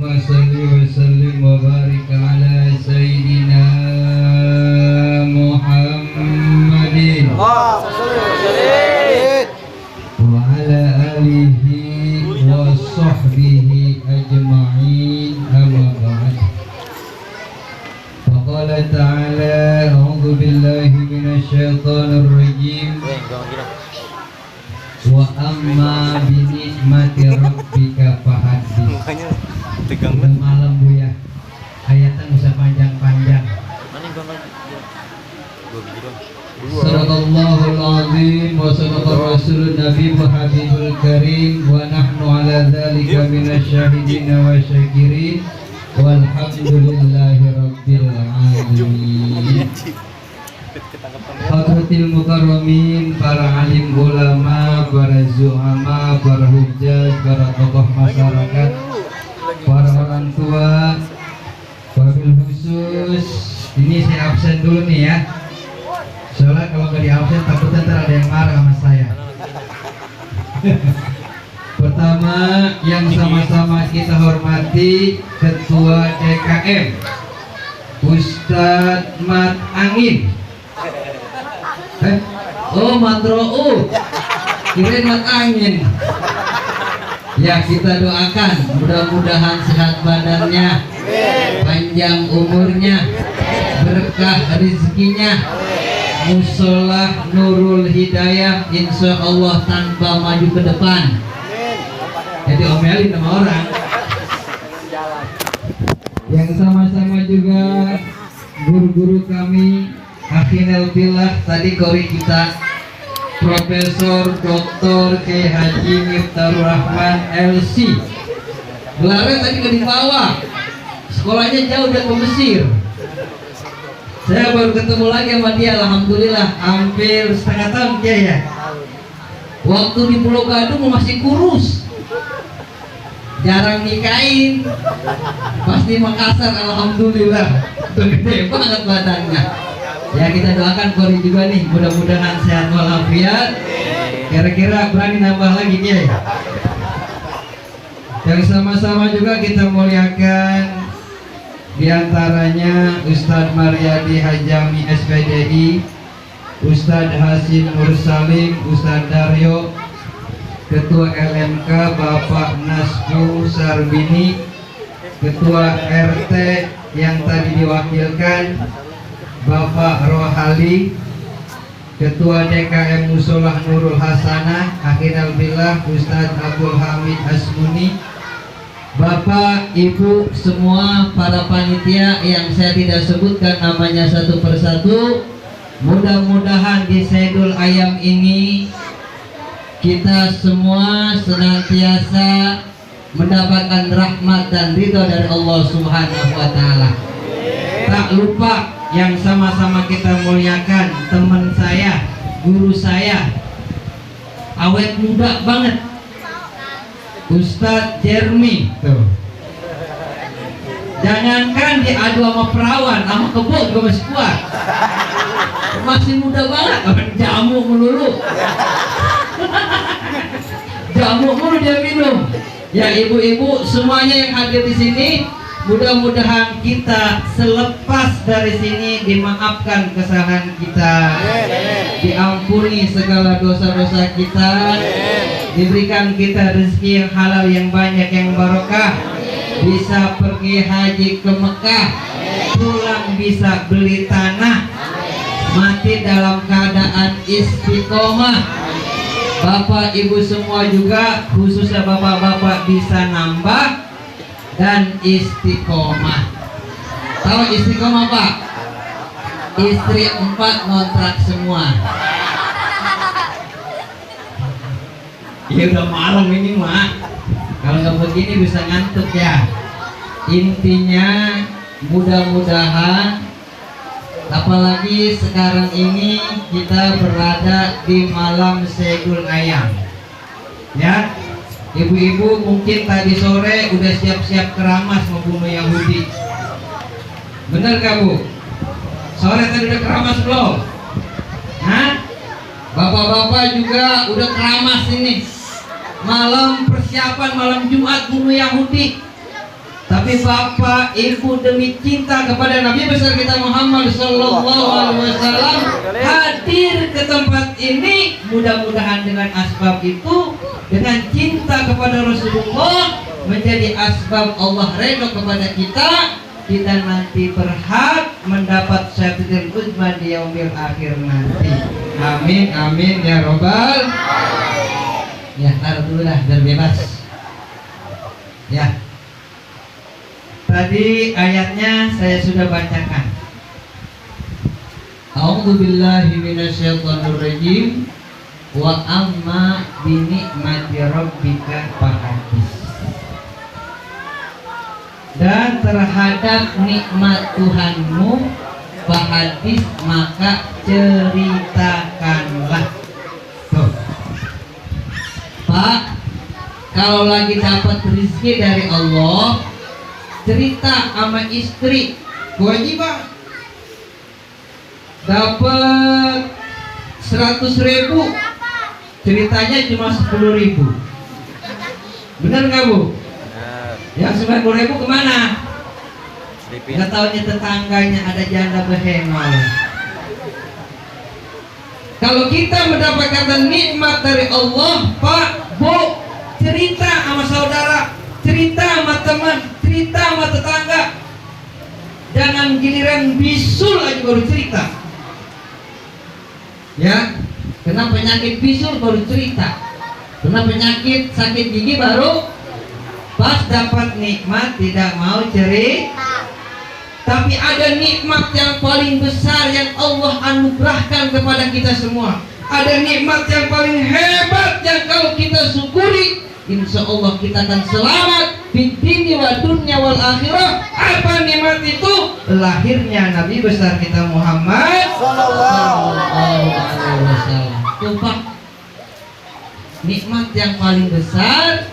Allahumma salli wa sallim wa barik ala Sayyidina Muhammadin wa ala alihi wa sahbihi ajma'in, amma ba'd. Faqala ta'ala a'udzu billahi minasy syaithanir rajim. Wa amma bi ni'mati rabbika fahaddits. Udah malam Bu ya. Ayatnya usah panjang-panjang. Sadaqallahul azim wa sadaqar rasulun nabi wa habibul karim wa nahnu ala dzalika minasy syahidin wa syakirin walhamdulillahi rabbil alamin. Hadratil mukarramin, para alim ulama, para zuhama, para hujjaj, para tokoh masyarakat, para orang tua, wabil khusus. Ini saya absen dulu nih ya. Soalnya kalau nggak di absen takutnya ntar ada yang marah sama saya. Pertama yang sama-sama kita hormati Ketua DKM Ustadz Mat Angin. Oh Matrou, kirain Mat Angin. Ya, kita doakan mudah-mudahan sehat badannya, panjang umurnya, berkah rezekinya, musolah Nurul Hidayah insya Allah tanpa maju ke depan. Jadi omelin sama orang. Yang sama-sama juga guru-guru kami, Akhinal Billah, tadi kori kita Profesor Dr. K. Haji Miftahur Rahman LC. Gelarnya tadi nggak dibawa, sekolahnya jauh, dia ke Mesir. Saya baru ketemu lagi sama dia, alhamdulillah hampir setengah tahun dia ya. Waktu di Pulau Gadung masih kurus, jarang nikahin. Pas di Makassar alhamdulillah udah gede banget badannya. Ya, kita doakan Kori juga nih, mudah-mudahan sehat walafiat. Kira-kira berani nambah lagi dia ya. Yang sama-sama juga kita muliakan diantaranya Ustadz Maryadi Hajami SPDI, Ustadz Hasim Mursalim, Ustadz Daryo, Ketua LMK Bapak Nasbu Sarbini, Ketua RT yang tadi diwakilkan Bapak Rohali, Ketua DKM Musolah Nurul Hasanah, Akhinal Billah Ustadz Abdul Hamid Asmuni, Bapak Ibu semua para panitia yang saya tidak sebutkan namanya satu persatu. Mudah-mudahan di Saidul Ayam ini kita semua senantiasa mendapatkan rahmat dan ridho dari Allah Subhanahu wa Ta'ala. Tak lupa yang sama-sama kita muliakan teman saya, guru saya, awet muda banget, Ustadz Jermi tuh. Jangankan diadu sama perawan, sama kebo juga masih kuat, masih muda banget. Jamu melulu jamu mulu dia minum. Ya, ibu-ibu semuanya yang hadir di sini, mudah-mudahan kita selepas dari sini dimaafkan kesalahan kita, diampuni segala dosa-dosa kita, diberikan kita rezeki yang halal, yang banyak, yang barokah, bisa pergi haji ke Mekah, pulang bisa beli tanah, mati dalam keadaan istiqomah. Bapak Ibu semua juga, khususnya bapak-bapak, bisa nambah dan istiqomah. Tahu istiqomah Pak? Istri 4 ngontrak semua. Ya udah malam ini mah, kalau nggak begini bisa ngantuk ya. Intinya mudah-mudahan, apalagi sekarang ini kita berada di malam Saidul Ayam ya. Ibu-ibu mungkin tadi sore udah siap-siap keramas membunuh Yahudi. Bener gak Bu? Sore tadi udah keramas belum? Hah? Bapak-bapak juga udah keramas ini. Malam persiapan malam Jumat bunuh Yahudi. Tapi Tapi bapak ibu demi cinta kepada Nabi besar kita Muhammad Sallallahu Alaihi Wasallam hadir ke tempat ini, mudah-mudahan dengan asbab itu, dengan cinta kepada Rasulullah, menjadi asbab Allah redha kepada kita nanti berhak mendapat syafatul uzma di yaumil akhir nanti. Amin amin ya robbal. Ya, taruh dulu dah biar bebas. Ya. Tadi ayatnya saya sudah bacakan. A'udzubillahi minasyaitonirrajim. Wa amma bi ni'mati rabbika fahadits. Dan terhadap nikmat Tuhanmu fahadits, maka ceritakanlah. Tuh. Pak, kalau lagi dapat rezeki dari Allah, cerita sama istri, kewajiban. Dapat 100.000, ceritanya cuma 10.000. Benar nggak Bu? Yang 90.000 kemana? Nggak taunya tetangganya ada janda behengol. Kalau kita mendapatkan nikmat dari Allah, Pak, Bu, cerita sama saudara, cerita sama teman, cerita sama tetangga. Jangan giliran bisul aja baru cerita. Ya, kena penyakit bisul baru cerita. Kena penyakit sakit gigi baru pas dapat nikmat tidak mau cerita. Tapi ada nikmat yang paling besar yang Allah anugerahkan kepada kita semua. Ada nikmat yang paling hebat yang kalau kita syukuri, insya Allah kita akan selamat di dunia wa dunya wal akhirah. Apa nikmat itu? Lahirnya Nabi besar kita Muhammad Sallallahu Alaihi Wasallam. Tuh Pak, nikmat yang paling besar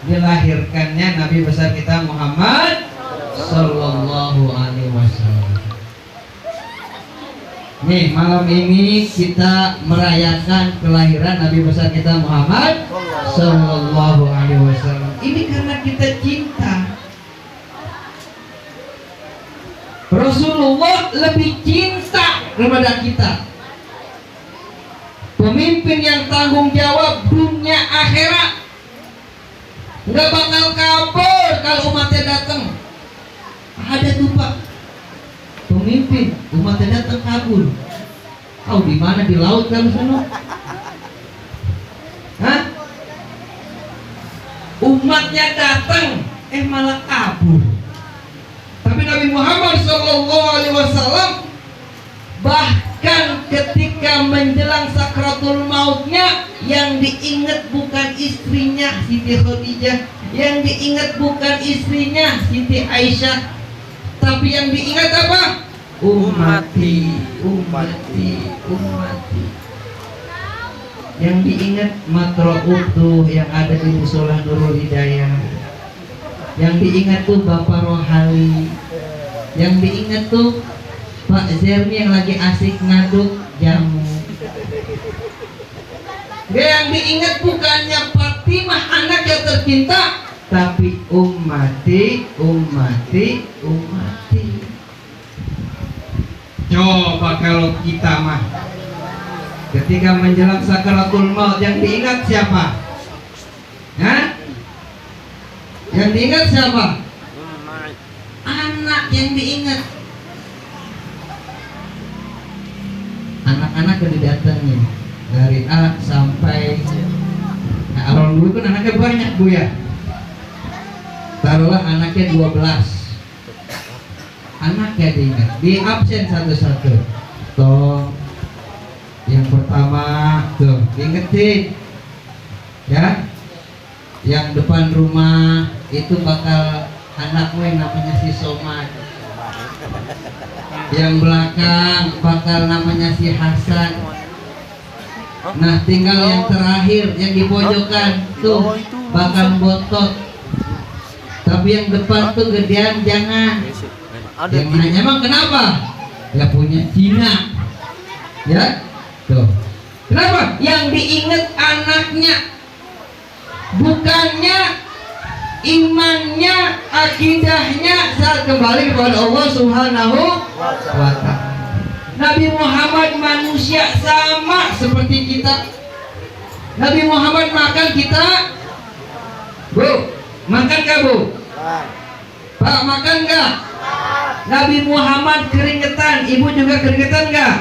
dilahirkannya Nabi besar kita Muhammad Sallallahu Alaihi Wasallam. Nih, malam ini kita merayakan kelahiran Nabi besar kita Muhammad Sallallahu Alaihi Wasallam. Ini karena kita cinta. Rasulullah lebih cinta kepada kita. Pemimpin yang tanggung jawab dunia akhirat. Nggak bakal kabur kalau umatnya datang. Ada tuh Pak, pemimpin umatnya datang kabur. Tahu di mana? Di laut kan sana. Hah? Umatnya datang, malah kabur. Tapi Nabi Muhammad SAW bahkan ketika menjelang sakratul mautnya, yang diingat bukan istrinya Siti Khadijah, yang diingat bukan istrinya Siti Aisyah, tapi yang diingat apa? Ummati, ummati, ummati. Yang diingat matra'utuh yang ada di musola Nurul Hidayah. Yang diingat tuh Bapak Rohali. Yang diingat tuh Pak Zermi yang lagi asik ngaduk jamu. Yang diingat bukannya Fatimah anak yang tercinta, tapi ummati, ummati, ummati. Coba kalau kita mah ketika menjelang sakaratul maut yang diingat siapa? Hah? Yang diingat siapa? Anak yang diingat. Anak-anak yang didatengin dari A sampai, nah awal dulu kan anaknya banyak Bu ya. Taruhlah anaknya 12. Anaknya diingat, di absen satu-satu. Toh yang pertama tuh diingetin ya, yang depan rumah itu bakal anakmu yang namanya si Somad, yang belakang bakal namanya si Hasan. Nah tinggal yang terakhir yang di pojokan tuh bakal botot. Tapi yang depan tuh gedean jangan. Yang nanya emang kenapa? Ya punya Cina. Ya tuh. Kenapa? Yang diingat anaknya, bukannya imannya akidahnya saat kembali kepada Allah Subhanahu wa ta'ala. Nabi Muhammad manusia sama seperti kita. Nabi Muhammad makan, kita Bu, makan gak Bu? Pak, makan gak? Nabi Muhammad keringetan, ibu juga keringetan gak?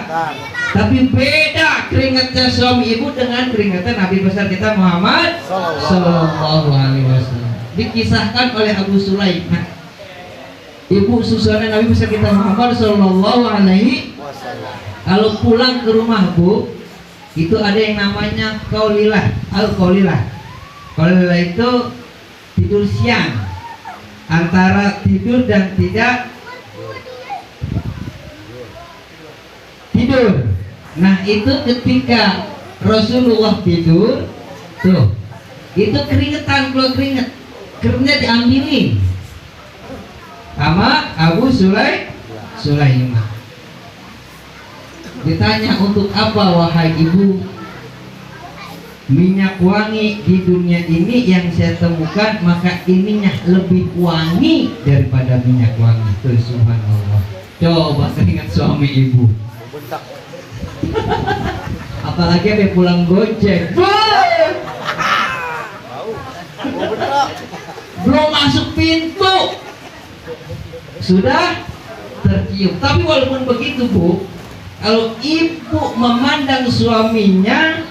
Tapi beda keringatnya suami ibu dengan keringetan Nabi besar kita Muhammad Sallallahu Alaihi Wasallam. Dikisahkan oleh Abu Sulaim, ibu susuannya Nabi besar kita Muhammad Sallallahu Alaihi Wasallam. Kalau pulang ke rumah Bu, itu ada yang namanya qaulilah, al-qaulilah. Qaulilah itu tidur siang, antara tidur dan tidak tidur. Nah itu ketika Rasulullah tidur, tuh itu keringetan, keluar keringetnya diambilin sama Abu Sulaiman. Ditanya, untuk apa wahai ibu? Minyak wangi di dunia ini yang saya temukan, maka ininya lebih wangi daripada minyak wangi. Tuh, subhanallah. Coba teringat suami ibu. Apalagi ada pulang gojek, belum masuk pintu sudah tercium. Tapi walaupun begitu Bu, kalau ibu memandang suaminya,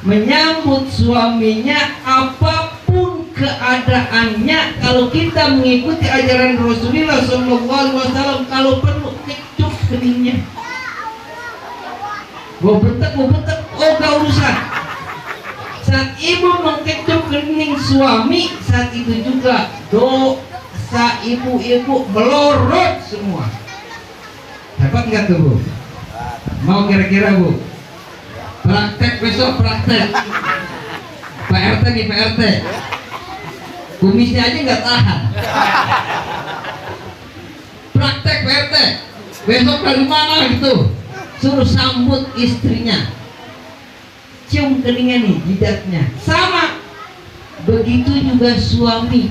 menyambut suaminya, apapun keadaannya, kalau kita mengikuti ajaran Rasulullah SAW, kalau perlu kecup keningnya, mau bentek, oh gak urusan. Saat ibu mengkecup kening suami, saat itu juga dosa ibu-ibu melorot semua. Dapat nggak tuh Bu? Mau kira-kira Bu? Praktek besok, praktek. Pak RT nih, Pak RT. Kumisnya aja nggak tahan. Praktek Pak RT. Besok dari mana gitu? Suruh sambut istrinya, cium keningnya nih, jidatnya. Sama begitu juga suami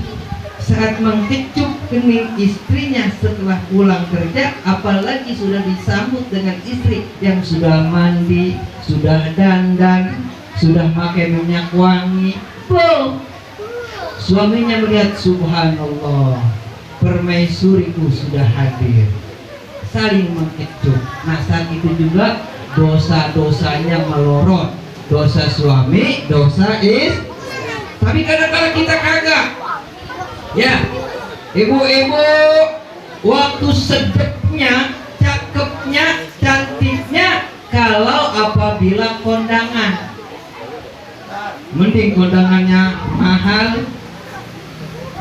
saat mengkecup kening istrinya setelah pulang kerja, apalagi sudah disambut dengan istri yang sudah mandi, sudah dandan, sudah pakai minyak wangi. Suaminya melihat, subhanallah, permaisuriku sudah hadir. Saling mengkecup. Nah saat itu juga dosa-dosanya melorot. Dosa suami, dosa istri. Tapi kadang-kadang kita kagak. Ya, ibu-ibu, waktu sedepnya, cakepnya, cantiknya kalau apabila kondangan. Mending kondangannya mahal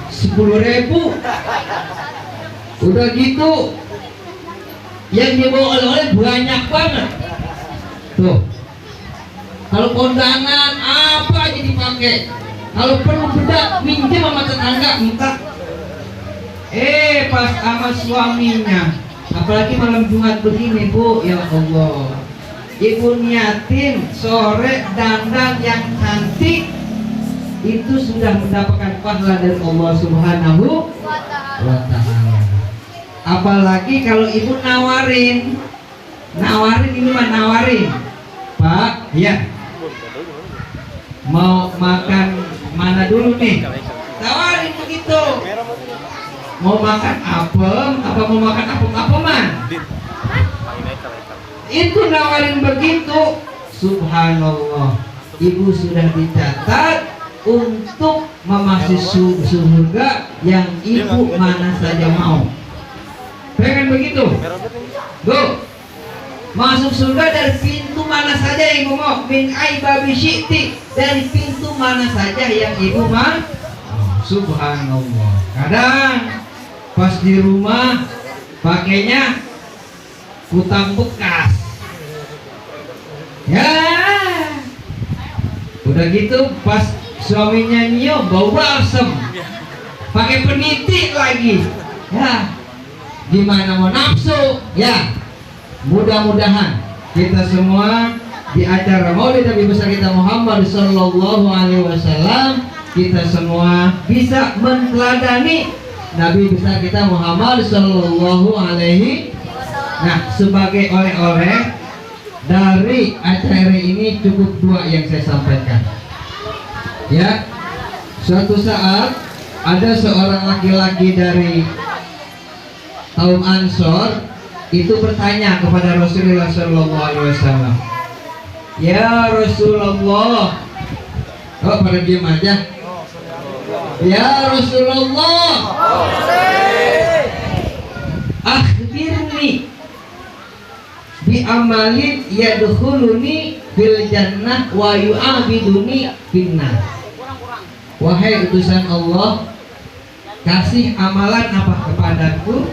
10.000. Udah gitu yang dibawa oleh-oleh banyak banget. Tuh, kalau kondangan apa aja dipakai. Kalau perlu bedak minjem sama tetangga minta. Pas sama suaminya, apalagi malam Jumat begini Bu, ya Allah, ibu niatin sore dandan yang cantik, itu sudah mendapatkan pahala dari Allah Subhanahu wa ta'ala. Apalagi kalau ibu nawarin ini mah nawarin, Pak, ya mau makan mana dulu nih, tawarin begitu. Mau makan apem apa mau makan apem-apeman, itu nawarin begitu. Subhanallah, ibu sudah dicatat untuk memasuki surga yang ibu mana saja mau. Pengen begitu? Bu, masuk surga dari pintu mana saja yang ibu mau. Min aibabi syi'ti, dari pintu mana saja yang ibu mau. Subhanallah. Kadang pas di rumah pakainya kutang bekas. Ya, udah gitu pas suaminya nyium bau balsem, pakai peniti lagi. Ya, gimana mau nafsu? Ya, mudah-mudahan kita semua di acara Maulid Nabi besar kita Muhammad Sallallahu Alaihi Wasallam, kita semua bisa meneladani Nabi besar kita Muhammad Sallallahu Alaihi. Nah, sebagai oleh-oleh dari acara ini cukup dua yang saya sampaikan. Ya, suatu saat ada seorang laki-laki dari kaum Ansor itu bertanya kepada Rasulullah Sallallahu Alaihi Wasallam, ya Rasulullah, oh pada diam aja. Ya Rasulullah, akhbirni bi amalin yadkhuluni fil jannah wa yu'abiduni finnar. Wahai utusan Allah, kasih amalan apa kepadaku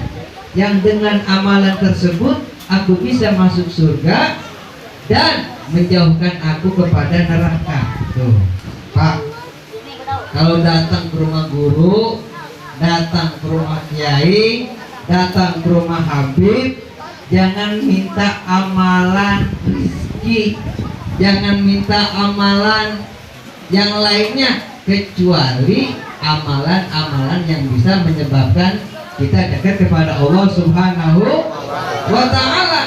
yang dengan amalan tersebut aku bisa masuk surga dan menjauhkan aku kepada neraka. Tuh, Pak. Kalau datang ke rumah guru, datang ke rumah kiai, datang ke rumah Habib, jangan minta amalan rezeki, jangan minta amalan yang lainnya kecuali amalan-amalan yang bisa menyebabkan kita dekat kepada Allah Subhanahu wa Ta'ala.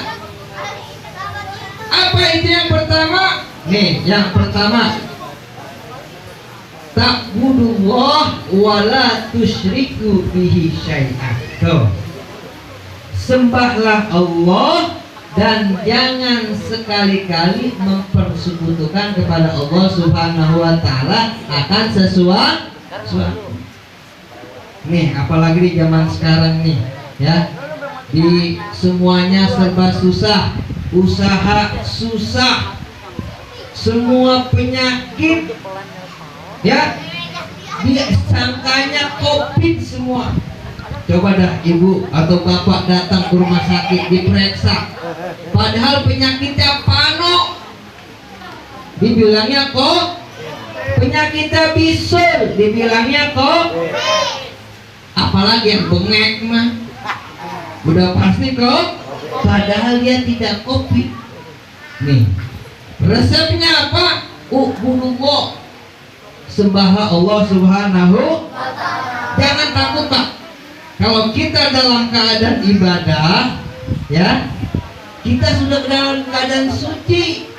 Apa itu yang pertama? Nih, yang pertama, ta'budullah wa la tusyriku bihi syai'an. Tuh. Sembahlah Allah dan jangan sekali-kali mempersekutukan kepada Allah Subhanahu wa Ta'ala akan sesuatu. Nih, apalagi di zaman sekarang nih, ya. Di semuanya serba susah, usaha susah, semua penyakit, ya, dia sangkanya COVID semua. Coba dah ibu atau bapak datang ke rumah sakit diperiksa, padahal penyakitnya pano, dibilangnya kok penyakitnya bisul, dibilangnya kok, apalagi yang bengek mah udah pasti kok, padahal dia tidak COVID. Nih, resepnya apa? Ubudullah, sembahlah Allah Subhanahu. Jangan takut Pak, kalau kita dalam keadaan ibadah, ya, kita sudah dalam keadaan suci.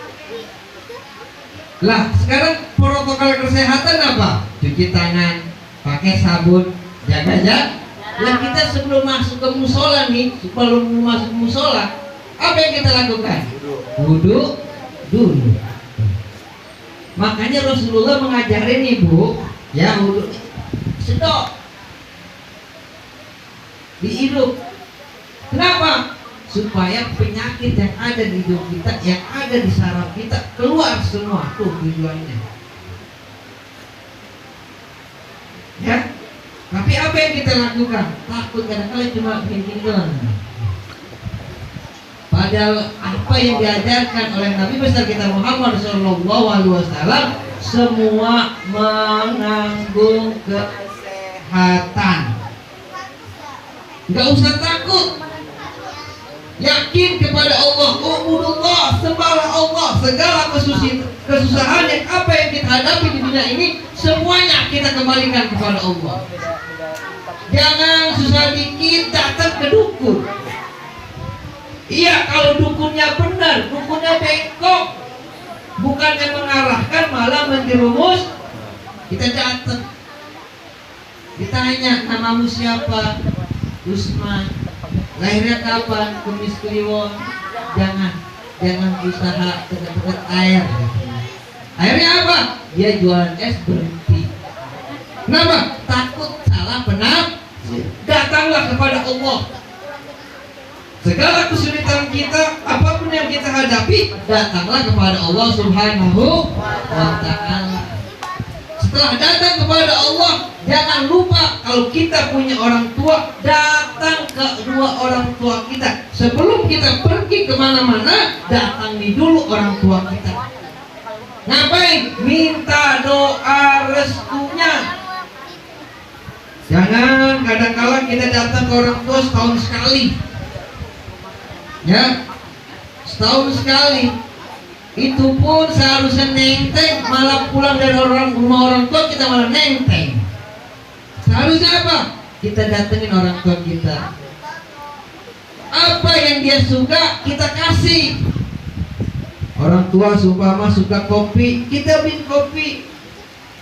Lah sekarang protokol kesehatan apa? Cuci tangan, pakai sabun, jaga jarak. Lah kita sebelum masuk ke musola nih, sebelum masuk musola, apa yang kita lakukan? Wudu dulu. Makanya Rasulullah mengajarin ibu, ya, wudu sedok dihirup. Kenapa? Supaya penyakit yang ada di hidup kita, yang ada di saraf kita keluar semua. Tuh tujuannya. Ya. Tapi apa yang kita lakukan? Takut kadang-kadang cuma bikin doang. Padahal apa yang diajarkan oleh Nabi besar kita Muhammad SAW semua menanggung kesehatan. Enggak usah takut. Yakin kepada Allah, ubudullah, sembahlah Allah. Segala kesusahan yang apa yang kita hadapi di dunia ini, semuanya kita kembalikan kepada Allah. Jangan susah dikit datang ke dukun. Iya, kalau dukunnya benar, dukunnya bengkok, bukannya mengarahkan malah menjerumus, kita datang. Ditanya, namamu siapa? Usman. Lahirnya kapan? Kumis Kliwon. Jangan usaha dekat-dekat air. Akhirnya apa? Dia jualan es berhenti. Kenapa? Takut salah penafsir. Datanglah kepada Allah. Segala kesulitan kita, apapun yang kita hadapi, datanglah kepada Allah Subhanahu wa Ta'ala. Setelah datang kepada Allah, jangan lupa kalau kita punya orang tua, datang ke dua orang tua kita. Sebelum kita pergi kemana-mana, datangi dulu orang tua kita. Ngapain? Minta doa restunya. Jangan kadang-kala kita datang ke orang tua setahun sekali. Ya, setahun sekali. Itu pun seharusnya nenteng, malah pulang dari rumah orang tua kita malah nenteng. Seharusnya apa? kita datengin orang tua kita. Apa yang dia suka kita kasih. Orang tua seumpama suka kopi, kita beliin kopi.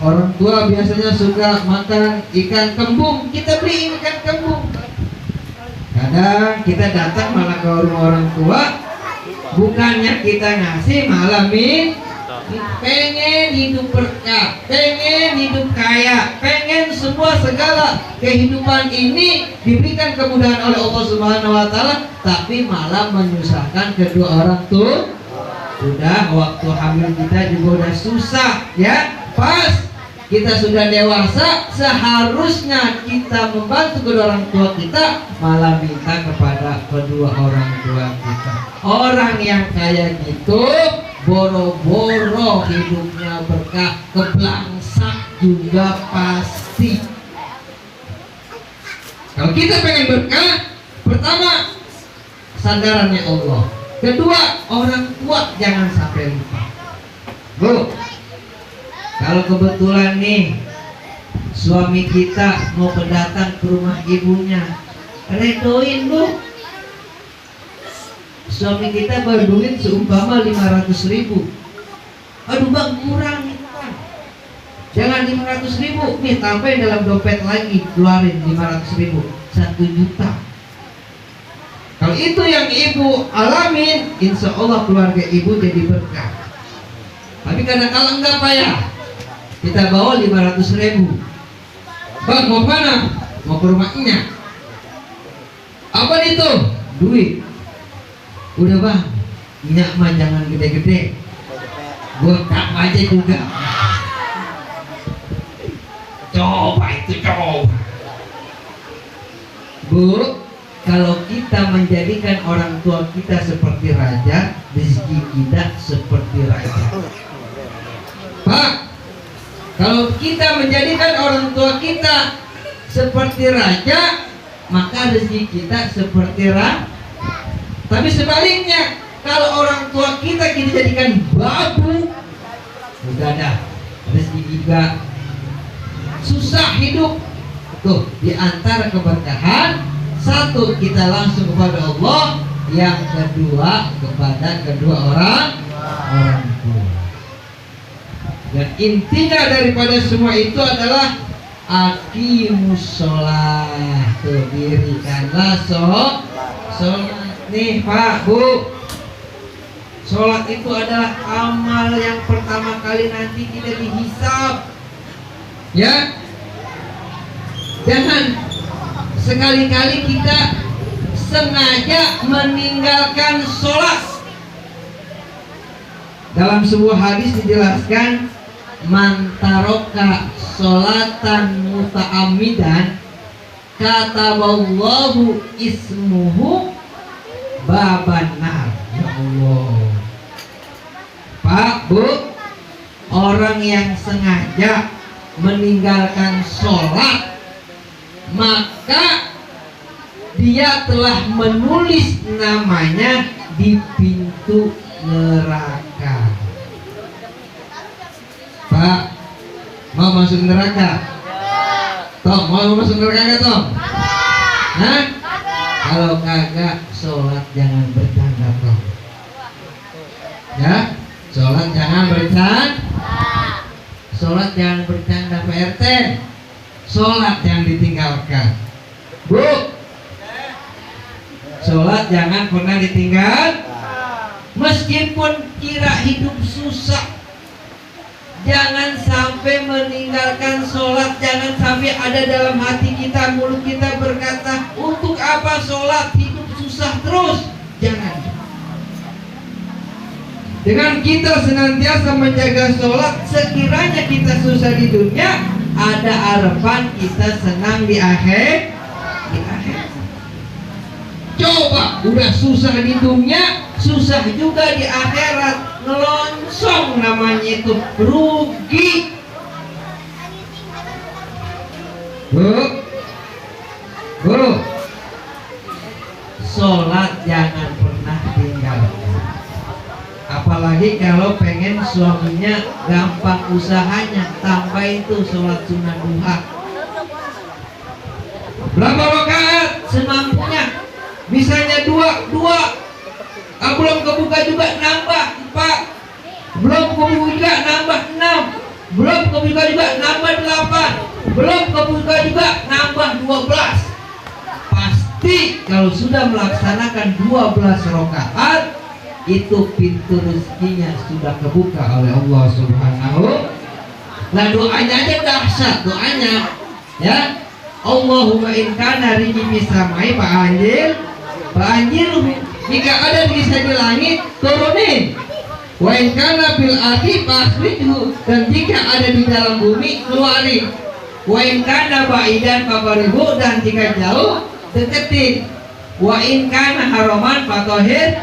Orang tua biasanya suka makan ikan kembung, kita beliin ikan kembung. Kadang kita datang malah ke rumah orang tua, bukannya kita ngasih malah pengen hidup berkah, pengen hidup kaya, pengen semua segala kehidupan ini diberikan kemudahan oleh Allah Subhanahu wa taala, tapi malah menyusahkan kedua orang tua. Udah waktu hamil kita juga udah susah ya. Pas kita sudah dewasa, seharusnya kita membantu kedua orang tua kita, malah minta kepada kedua orang tua kita. Orang yang kayak gitu boro-boro hidupnya berkah, keblangsak juga pasti. Kalau kita pengen berkah, pertama sandarannya Allah. Kedua, orang tua jangan sampai lupa. Bu, kalau kebetulan nih suami kita mau pendatang ke rumah ibunya, redoin bu. Suami kita baru duit seumpama 500.000. Aduh bang, murah nih bang. Jangan 500.000, nih tambahin dalam dompet lagi, keluarin 500.000, 1 juta. Kalau itu yang ibu alamin, insya Allah keluarga ibu jadi berkah. Tapi kadang-kadang enggak payah, kita bawa 500.000. Bang mau mana? Mau ke rumahnya. Apa itu? Duit. Udah bang, minyak mah jangan gede-gede, gotak aja juga. Coba itu coba. Bu, kalau kita menjadikan orang tua kita seperti raja, rezeki kita seperti raja. Pak, kalau kita menjadikan orang tua kita seperti raja, maka rezeki kita seperti raja. Tapi sebaliknya, kalau orang tua kita jadikan babu, udah dah, rezeki juga susah hidup. Tuh, di antara keberkahan, satu kita langsung kepada Allah, yang kedua kepada kedua orang tua. Dan intinya daripada semua itu adalah aqimus sholat. Tuh, dirikanlah sholat. Nih Pak, Bu, sholat itu adalah amal yang pertama kali nanti tidak dihisab. Ya, jangan sekali-kali kita sengaja meninggalkan sholat. Dalam sebuah hadis dijelaskan, man taroka sholatan muta'ammidan kataballahu ismuhu baban nar. Ya Allah. Pak, Bu, orang yang sengaja meninggalkan sholat, maka dia telah menulis namanya di pintu neraka. Pak, mau masuk neraka? Tom, mau masuk neraka gak Tom? Hah? Kalau kagak, sholat jangan bercanda Tom. Ya, sholat jangan bercanda. Sholat jangan bercanda Pak RT. Sholat jangan ditinggalkan. Bu, sholat jangan pernah ditinggal. Meskipun kira hidup susah, jangan sampai meninggalkan sholat. Jangan sampai ada dalam hati kita, mulut kita berkata, untuk apa sholat, hidup susah terus. Jangan. Dengan kita senantiasa menjaga sholat, sekiranya kita susah di dunia, ada harapan kita senang di akhir. Coba udah susah di dunia, susah juga di akhirat, ngelonsong namanya itu, rugi. Bu, sholat jangan pernah tinggalkan. Apalagi kalau pengen suaminya gampang usahanya, tambah itu sholat sunnah duha. Berapa rakaat? Semampunya. Misalnya dua, belum kebuka juga nambah 4, belum kebuka juga nambah 6, belum kebuka juga nambah 8, belum kebuka juga nambah 12. Pasti kalau sudah melaksanakan 12 rakaat itu pintu rezekinya sudah kebuka oleh Allah Subhanahu. Nah doanya aja dahsyat doanya, ya. Allahumma in kana rizqi samai Pak Anjir, jika ada bisa di langit turunin. Wa in kana bil ardi fasrihu, dan jika ada di dalam bumi keluarin. Wa in kana ba'idan faqaribu, dan jika jauh deketin. Wa in kana haraman fatahir,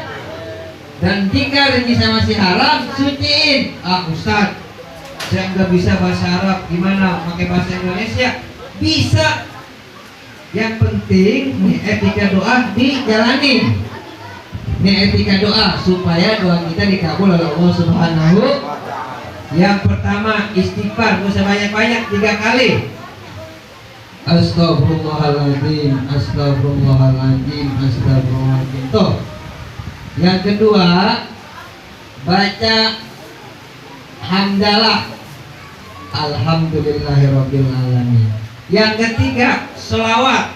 dan jika rezeki masih haram suciin. Ustaz, saya nggak bisa bahasa Arab, gimana pakai bahasa Indonesia? Bisa. Yang penting nih etika doa dijalanin. Nih etika doa supaya doa kita dikabul oleh Allah Subhanahu. Yang pertama istighfar, gak usah banyak-banyak 3 kali. Astagfirullahaladzim, astagfirullahaladzim, astagfirullahaladzim. Tuh. Yang kedua baca hamdalah, alhamdulillahirabbil alamin. Yang ketiga selawat,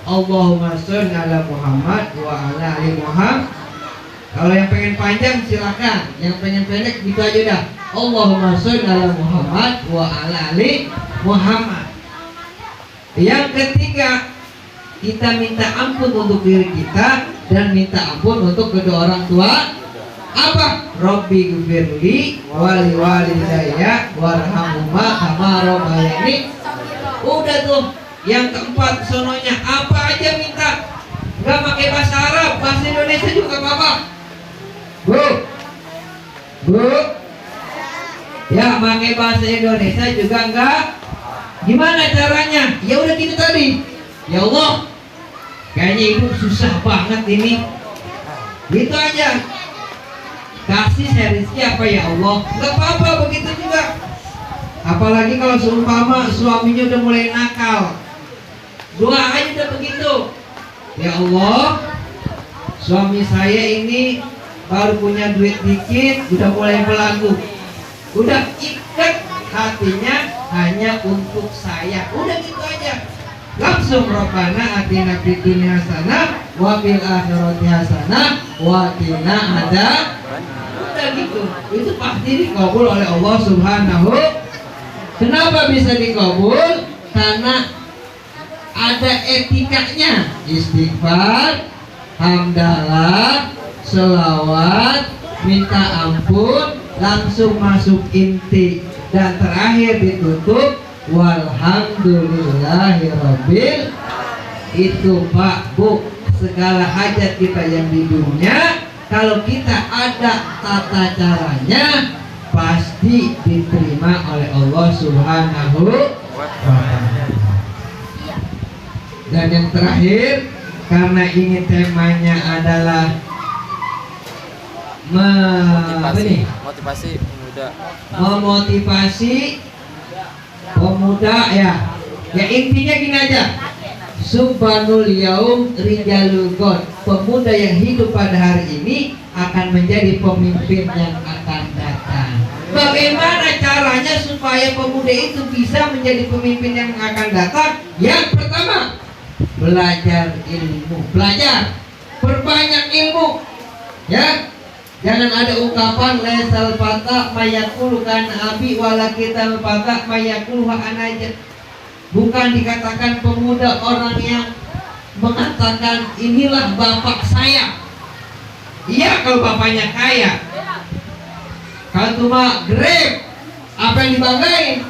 Allahumma sholli ala Muhammad wa ala ali Muhammad. Kalau yang pengen panjang silakan, yang pengen pendek gitu aja dah. Allahumma sholli ala Muhammad wa ala ali Muhammad. Yang ketiga kita minta ampun untuk diri kita dan minta ampun untuk kedua orang tua. Apa? Robbi gufirli wali walidayya warhamhuma kama rabbayani. Udah tuh. Yang keempat sononya apa aja minta, nggak pakai bahasa Arab, bahasa Indonesia juga apa-apa. Bu, ya pakai bahasa Indonesia juga enggak. Gimana caranya? Ya udah gitu tadi. Ya Allah, kayaknya ibu susah banget ini. Gitu aja. Kasih saya rezeki apa ya Allah? Gak apa-apa begitu juga. Apalagi kalau seumpama suaminya udah mulai nakal, doa aja udah begitu. Ya Allah, suami saya ini baru punya duit dikit, udah mulai belagu. Udah ikat hatinya hanya untuk saya. Udah gitu aja. Langsung Rabbana atina fid dunya hasanah wa fil akhirati hasanah wa qina adzaban. Udah gitu. Itu pasti dikabul oleh Allah Subhanahu. Kenapa bisa dikabul? Karena ada etikanya. Istighfar, hamdalah, selawat, minta ampun, langsung masuk inti, dan terakhir ditutup walhamdulillahirabbil. Itu Pak Bu, segala hajat kita yang di dunia kalau kita ada tata caranya pasti diterima oleh Allah Subhanahu wa ta'ala. Dan yang terakhir, karena ini temanya adalah motivasi pemuda. Memotivasi pemuda ya. Ya intinya gini aja. Subhanul yaum rijalul ghad. Pemuda yang hidup pada hari ini akan menjadi pemimpin yang akan datang. Bagaimana caranya supaya pemuda itu bisa menjadi pemimpin yang akan datang? Yang pertama, belajar ilmu. Belajar, perbanyak ilmu. Ya, jangan ada ungkapan lesal fata mayakulu kan abi wala kita fata mayakulu anaja. Bukan dikatakan pemuda orang yang mengatakan inilah bapak saya. Iya kalau bapaknya kaya. Kalau cuma Grab, apa yang dibanggain?